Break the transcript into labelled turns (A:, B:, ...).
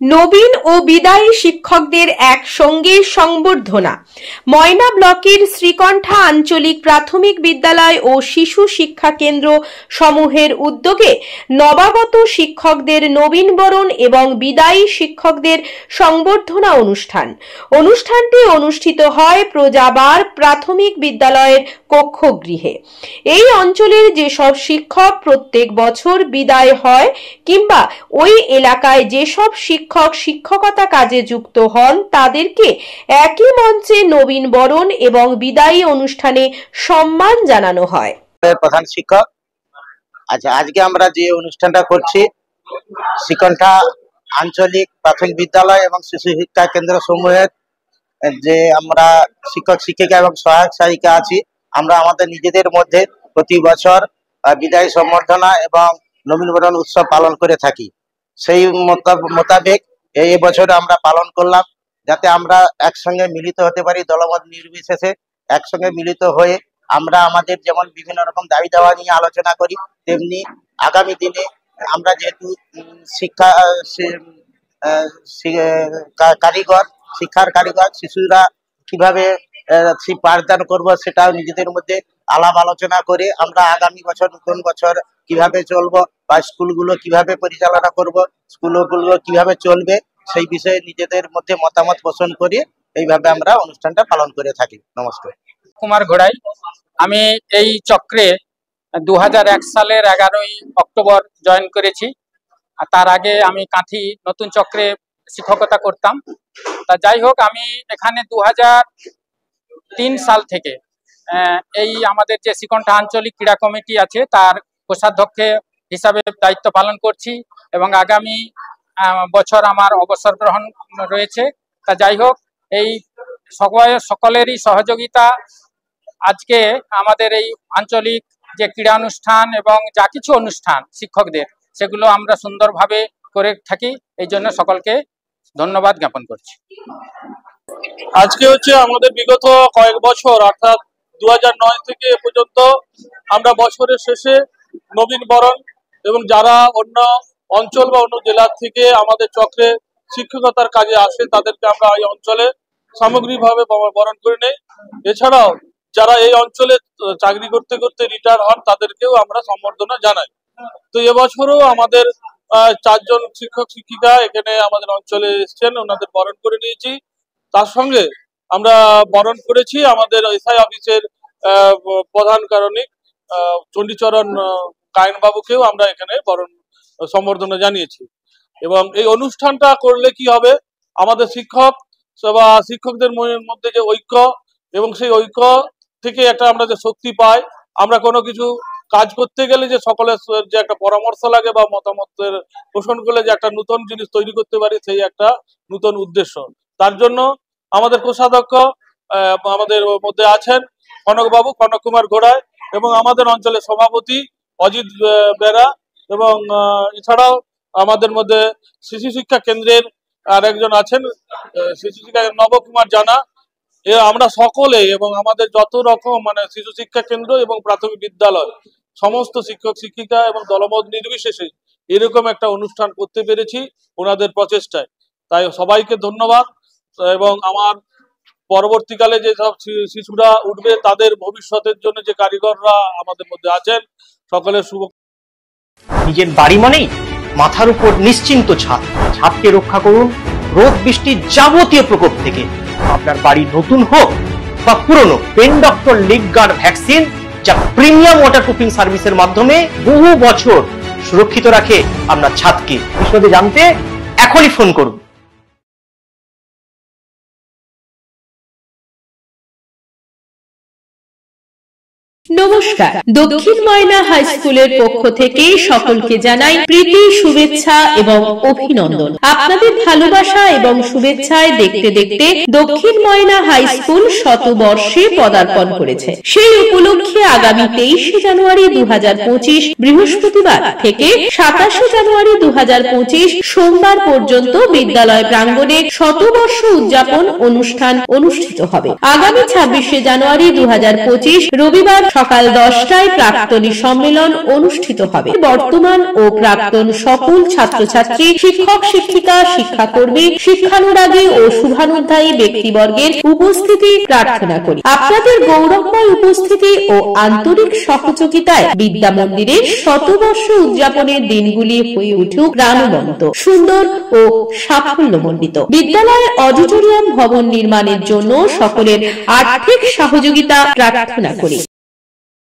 A: নবীন ও বিদায়ী শিক্ষকদের একসঙ্গে সংবর্ধনা। ময়না ব্লকের শ্রীকণ্ঠা আঞ্চলিক প্রাথমিক বিদ্যালয় ও শিশু শিক্ষা কেন্দ্র সমূহের উদ্যোগে নবাগত শিক্ষকদের নবীনবরণ এবং বিদায়ী শিক্ষকদের সংবর্ধনা অনুষ্ঠানটি অনুষ্ঠিত হয় প্রজাবার প্রাথমিক বিদ্যালয়ের কক্ষগৃহে। এই অঞ্চলের যেসব শিক্ষক প্রত্যেক বছর বিদায় হয় কিংবা ওই এলাকায় যেসব শিক্ষকতা কাজে যুক্ত হন তাদেরকে একই মঞ্চে নবীনবরণ এবং বিদায়ী অনুষ্ঠানে সম্মান জানানো হয়।
B: প্রধান শিক্ষক, আচ্ছা, আজকে আমরা যে অনুষ্ঠানটা করছি শ্রীকণ্ঠা আঞ্চলিক প্রাথমিক বিদ্যালয় এবং শিশু শিক্ষা কেন্দ্র সমূহের যে আমরা শিক্ষক শিক্ষিকা এবং সহায়ক সহায়িকা আছি, আমরা আমাদের নিজেদের মধ্যে প্রতি বছর বিদায়ী সম্বর্ধনা এবং নবীনবরণ উৎসব পালন করে থাকি। সেই মোতাবেক এই বছর আমরা পালন করলাম, যাতে আমরা একসঙ্গে মিলিত হতে পারি, দলমত নির্বিশেষে একসঙ্গে মিলিত হয়ে আমরা আমাদের যেমন বিভিন্ন রকম দাবি দাওয়া নিয়ে আলোচনা করি, তেমনি আগামী দিনে আমরা যেহেতু শিক্ষার কারিগর শিশুরা কিভাবে পাঠদান করব সেটাও নিজেদের মধ্যে আলাপ আলোচনা করে আমরা আগামী বছর নতুন বছর কিভাবে চলবো বা স্কুলগুলো কিভাবে পরিচালনা করব, স্কুলগুলো কিভাবে চলবে সেই বিষয়ে নিজেদের মধ্যে মতামত পোষণ করে এইভাবে আমরা অনুষ্ঠানটা পালন করে থাকি। নমস্কার।
C: কুমার ঘোড়াই। আমি এই চক্রে 2001 সালের 11ই অক্টোবর জয়েন করেছি। তার আগে আমি কাঁথি নতুন চক্রে শিক্ষকতা করতাম। তা যাই হোক, আমি এখানে 2003 সাল থেকে এই আমাদের যে শ্রীকণ্ঠা আঞ্চলিক ক্রীড়া কমিটি আছে তার কোষাধ্যক্ষ হিসাবে দায়িত্ব পালন করছি এবং আগামী বছর আমার অবসর গ্রহণ রয়েছে। তা যাই হোক, এই সকলেরই সহযোগিতা আজকে আমাদের এই আঞ্চলিক যে ক্রীড়া অনুষ্ঠান এবং যা কিছু অনুষ্ঠান শিক্ষকদের, সেগুলো আমরা সুন্দরভাবে করে থাকি। এই জন্য সকলকে ধন্যবাদ জ্ঞাপন করছি।
D: আজকে হচ্ছে আমাদের বিগত কয়েক বছর অর্থাৎ 2009 থেকে এ পর্যন্ত আমরা বছরের শেষে নবীনবরণ এবং যারা অন্য অঞ্চল বা অন্য জেলা থেকে আমাদের চক্রে শিক্ষকতার কাজে আসে তাদেরকে আমরা এই অঞ্চলে সামগ্রিকভাবে বরণ করে নেই। এছাড়াও যারা এই অঞ্চলে চাকরি করতে করতে রিটায়ার হন তাদেরকেও আমরা সম্বর্ধনা জানাই। তো এবছরও আমাদের 4 জন শিক্ষক শিক্ষিকা এখানে আমাদের অঞ্চলে এসেছেন, ওনাদের বরণ করে নিয়েছি। তার সঙ্গে আমরা বরণ করেছি আমাদের এসআই অফিসের প্রধান কারণিক চণ্ডীচরণ কায়নবাবুকেও আমরা এখানে বরণ সম্বর্ধনা জানিয়েছি। এবং এই অনুষ্ঠানটা করলে কি হবে, আমাদের শিক্ষক বা শিক্ষকদের মধ্যে যে ঐক্য এবং সেই ঐক্য থেকে একটা আমরা যে শক্তি পাই, আমরা কোনো কিছু কাজ করতে গেলে যে সকলের যে একটা পরামর্শ লাগে বা মতামতের পোষণ করলে যে একটা নতুন জিনিস তৈরি করতে পারি, সেই একটা নতুন উদ্দেশ্য। তার জন্য আমাদের কোষাধ্যক্ষ আমাদের মধ্যে আছেন কনক কুমার ঘোড়াই এবং আমাদের অঞ্চলের সভাপতি অজিত বেরা এবং এছাড়াও আমাদের মধ্যে শিশু শিক্ষা কেন্দ্রের আর একজন আছেন শিশু শিক্ষা নবকুমার জানা। আমরা সকলে এবং আমাদের যত রকম শিশু শিক্ষা কেন্দ্র এবং প্রাথমিক বিদ্যালয় সমস্ত শিক্ষক শিক্ষিকা এবং দলমত নির্বিশেষে এরকম একটা অনুষ্ঠান করতে পেরেছি ওনাদের প্রচেষ্টায়। তাই সবাইকে ধন্যবাদ। এবং আমার পরবর্তীকালে যে সব শিশুরা উঠবে তাদের ভবিষ্যতের জন্য যে কারিগররা আমাদের মধ্যে আছেন, সকলের শুভ।
E: নিজের বাড়ি মানেই মাথার উপর নিশ্চিন্ত ছাদ। ছাদকে রক্ষা করুন রোদ বৃষ্টির যাবতীয় প্রকোপ থেকে। আপনার বাড়ি নতুন হোক বা পুরনো, pen doctor leak guard vaccine, যা প্রিমিয়াম ওয়াটারপ্রুফিং সার্ভিসের মাধ্যমে বহু বছর সুরক্ষিত রাখে আপনার ছাদকে। বিশদে জানতে এখনই ফোন করুন।
A: নমস্কার, দক্ষিণ ময়না হাই স্কুলের পক্ষ থেকে সকলকে জানাই প্রীতি, শুভেচ্ছা এবং অভিনন্দন। আপনাদের ভালোবাসা এবং শুভেচ্ছায় দেখতে দেখতে দক্ষিণ ময়না হাই স্কুল শতবর্ষে পদার্পণ করেছে। সেই উপলক্ষে আগামী 23 জানুয়ারি 2025 বৃহস্পতিবার থেকে 27 জানুয়ারি 2025 সোমবার পর্যন্ত বিদ্যালয় প্রাঙ্গণে শতবর্ষ উদযাপন অনুষ্ঠান অনুষ্ঠিত হবে। আগামী 26 জানুয়ারি 2025 রবিবার সকাল সকাল 10টায় প্রাক্তনী সম্মেলন অনুষ্ঠিত হবে। বর্তমান ও প্রাক্তন সকল ছাত্রছাত্রী, শিক্ষক শিক্ষিকা, শিক্ষাকর্মী, শিক্ষানুরাগী ও শুভানুধ্যায়ী ব্যক্তিবর্গের উপস্থিতি প্রার্থনা করি। আপনাদের গৌরবময় উপস্থিতি ও আন্তরিক সহযোগিতায় বিদ্যা মন্দিরের শতবর্ষ উদযাপনের দিনগুলি হয়ে উঠুক প্রাণবন্ত, সুন্দর ও সাফল্যমণ্ডিত। বিদ্যালয়ের অডিটোরিয়াম ভবন নির্মাণের জন্য সকলের আর্থিক সহযোগিতা প্রার্থনা করি।